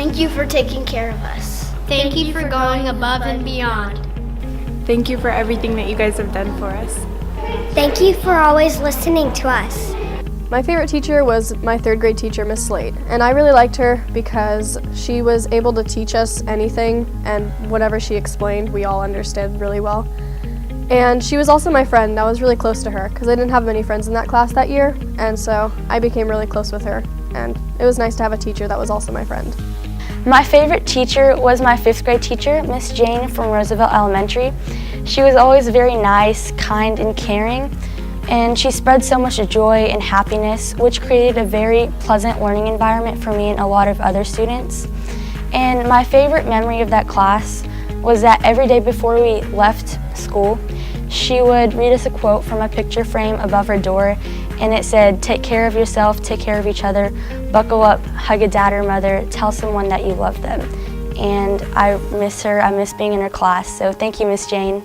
Thank you for taking care of us. Thank you for going above and beyond. Thank you for everything that you guys have done for us. Thank you for always listening to us. My favorite teacher was my third grade teacher, Miss Slade, and I really liked her because she was able to teach us anything, and whatever she explained, we all understood really well. And she was also my friend. I was really close to her because I didn't have many friends in that class that year, and so I became really close with her, and it was nice to have a teacher that was also my friend. My favorite teacher was my 5th grade teacher, Miss Jane from Roosevelt Elementary. She was always very nice, kind, and caring, and she spread so much joy and happiness, which created a very pleasant learning environment for me and a lot of other students. And my favorite memory of that class was that every day before we left school, she would read us a quote from a picture frame above her door, and it said, "Take care of yourself, take care of each other, buckle up, hug a dad or mother, tell someone that you love them." And I miss her, I miss being in her class, so thank you, Miss Jane.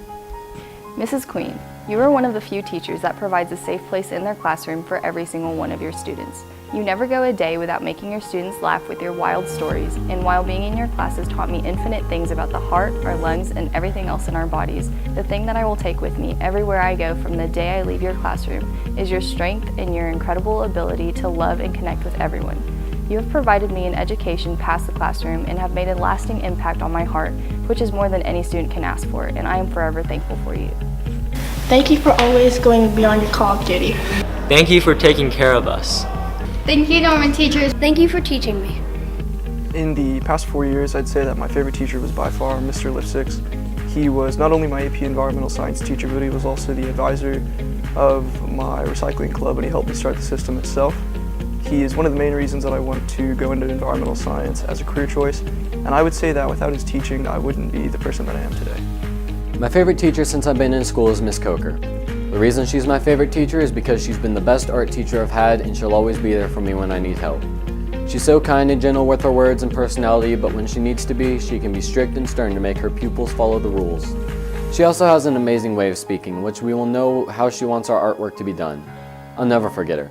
Mrs. Queen, you are one of the few teachers that provides a safe place in their classroom for every single one of your students. You never go a day without making your students laugh with your wild stories, and while being in your classes taught me infinite things about the heart, our lungs, and everything else in our bodies. The thing that I will take with me everywhere I go from the day I leave your classroom is your strength and your incredible ability to love and connect with everyone. You have provided me an education past the classroom and have made a lasting impact on my heart, which is more than any student can ask for, and I am forever thankful for you. Thank you for always going beyond your call of duty. Thank you for taking care of us. Thank you, Norman teachers. Thank you for teaching me. In the past 4 years, I'd say that my favorite teacher was by far Mr. Lipsix. He was not only my AP Environmental Science teacher, but he was also the advisor of my recycling club, and he helped me start the system itself. He is one of the main reasons that I want to go into environmental science as a career choice, and I would say that without his teaching, I wouldn't be the person that I am today. My favorite teacher since I've been in school is Miss Coker. The reason she's my favorite teacher is because she's been the best art teacher I've had, and she'll always be there for me when I need help. She's so kind and gentle with her words and personality, but when she needs to be, she can be strict and stern to make her pupils follow the rules. She also has an amazing way of speaking, which we will know how she wants our artwork to be done. I'll never forget her.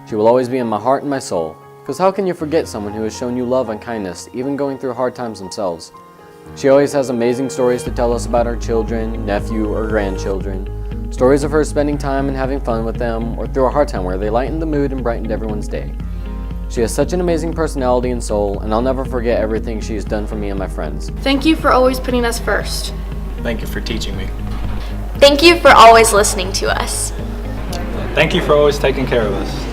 She will always be in my heart and my soul, because how can you forget someone who has shown you love and kindness, even going through hard times themselves? She always has amazing stories to tell us about her children, nephew, or grandchildren. Stories of her spending time and having fun with them, or through a hard time where they lightened the mood and brightened everyone's day. She has such an amazing personality and soul, and I'll never forget everything she has done for me and my friends. Thank you for always putting us first. Thank you for teaching me. Thank you for always listening to us. Thank you for always taking care of us.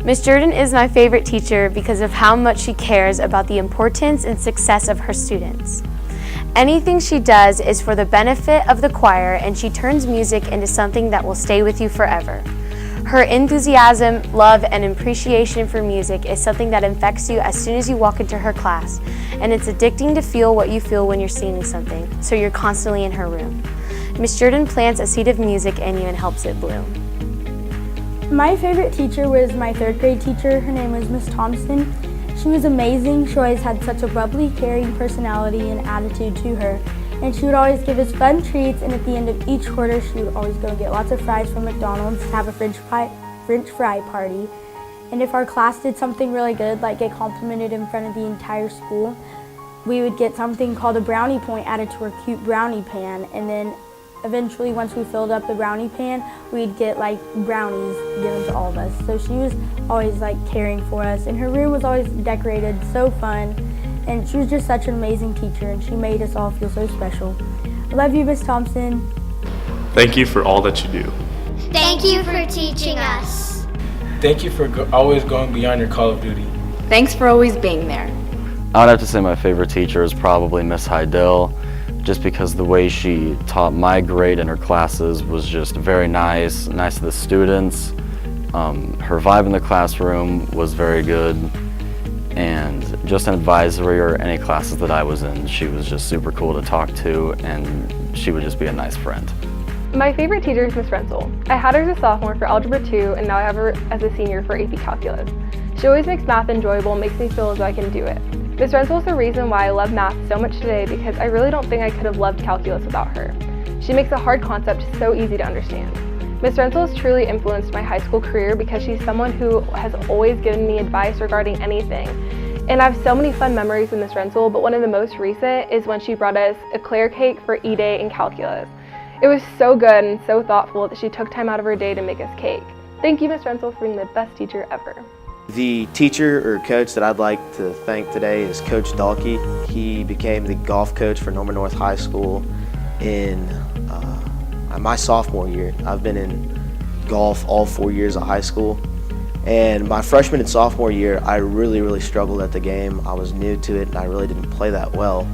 Miss Jordan is my favorite teacher because of how much she cares about the importance and success of her students. Anything she does is for the benefit of the choir, and she turns music into something that will stay with you forever. Her enthusiasm, love, and appreciation for music is something that infects you as soon as you walk into her class, and it's addicting to feel what you feel when you're singing something, so you're constantly in her room. Miss Jordan plants a seed of music in you and helps it bloom. My favorite teacher was my 3rd grade teacher. Her name was Miss Thompson. She was amazing. She always had such a bubbly, caring personality and attitude to her. And she would always give us fun treats, and at the end of each quarter, she would always go get lots of fries from McDonald's and have a French fry party. And if our class did something really good, like get complimented in front of the entire school, we would get something called a brownie point added to our cute brownie pan. And then eventually, once we filled up the brownie pan, we'd get like brownies given to all of us. So she was always like caring for us, and her room was always decorated so fun, and she was just such an amazing teacher, and she made us all feel so special. I love you, Miss Thompson. Thank you for all that you do. Thank you for teaching us. Thank you for always going beyond your call of duty. Thanks for always being there. I would have to say my favorite teacher is probably Miss Heidel, just because the way she taught my grade in her classes was just very nice to the students. Her vibe in the classroom was very good, and just an advisory or any classes that I was in, she was just super cool to talk to, and she would just be a nice friend. My favorite teacher is Miss Renzel. I had her as a sophomore for Algebra 2, and now I have her as a senior for AP Calculus. She always makes math enjoyable and makes me feel as though I can do it. Miss Renzel is the reason why I love math so much today, because I really don't think I could have loved calculus without her. She makes a hard concept so easy to understand. Miss Renzel has truly influenced my high school career because she's someone who has always given me advice regarding anything. And I have so many fun memories with Miss Renzel, but one of the most recent is when she brought us eclair cake for E-Day in calculus. It was so good and so thoughtful that she took time out of her day to make us cake. Thank you, Miss Renzel, for being the best teacher ever. The teacher or coach that I'd like to thank today is Coach Dahlke. He became the golf coach for Norman North High School in my sophomore year. I've been in golf all 4 years of high school. And my freshman and sophomore year, I really struggled at the game. I was new to it and I really didn't play that well.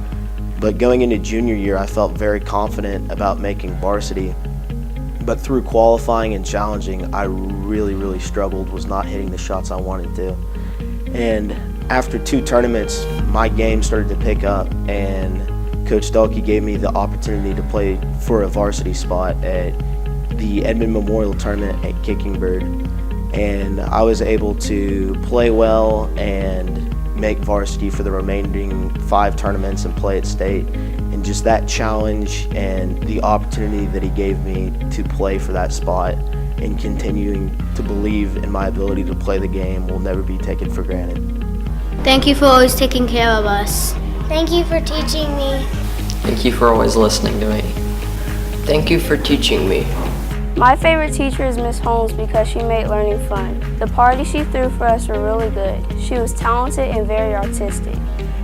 But going into junior year, I felt very confident about making varsity. But through qualifying and challenging, I really struggled, was not hitting the shots I wanted to. And after 2 tournaments, my game started to pick up, and Coach Dahlke gave me the opportunity to play for a varsity spot at the Edmond Memorial Tournament at Kicking Bird. And I was able to play well and make varsity for the remaining 5 tournaments and play at state. And just that challenge and the opportunity that he gave me to play for that spot and continuing to believe in my ability to play the game will never be taken for granted. Thank you for always taking care of us. Thank you for teaching me. Thank you for always listening to me. Thank you for teaching me. My favorite teacher is Miss Holmes because she made learning fun. The parties she threw for us were really good. She was talented and very artistic.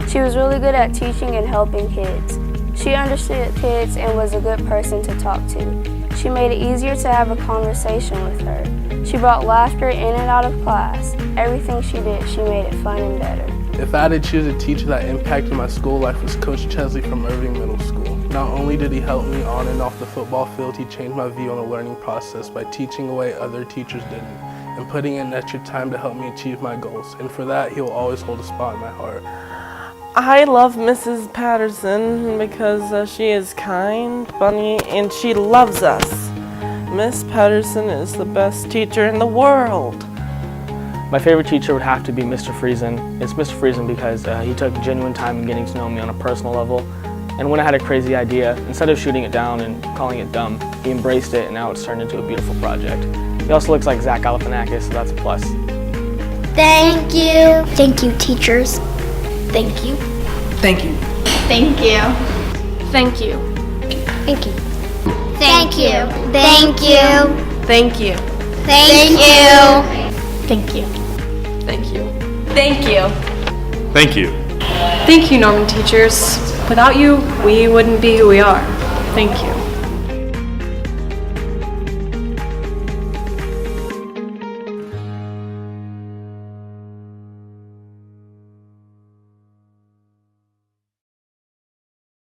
She was really good at teaching and helping kids. She understood kids and was a good person to talk to. She made it easier to have a conversation with her. She brought laughter in and out of class. Everything she did, she made it fun and better. If I had to choose a teacher that impacted my school life, was Coach Chesley from Irving Middle School. Not only did he help me on and off the football field, he changed my view on the learning process by teaching a way other teachers didn't, and putting in extra time to help me achieve my goals. And for that, he will always hold a spot in my heart. I love Mrs. Patterson because she is kind, funny, and she loves us. Miss Patterson is the best teacher in the world. My favorite teacher would have to be Mr. Friesen. It's Mr. Friesen because he took genuine time in getting to know me on a personal level. And when I had a crazy idea, instead of shooting it down and calling it dumb, he embraced it and now it's turned into a beautiful project. He also looks like Zach Galifianakis, so that's a plus. Thank you. Thank you, teachers. Thank you. Thank you. Thank you. Thank you. Thank you. Thank you. Thank you. Thank you. Thank you. Thank you. Thank you. Thank you. Thank you. Thank you, Norman teachers. Without you, we wouldn't be who we are. Thank you.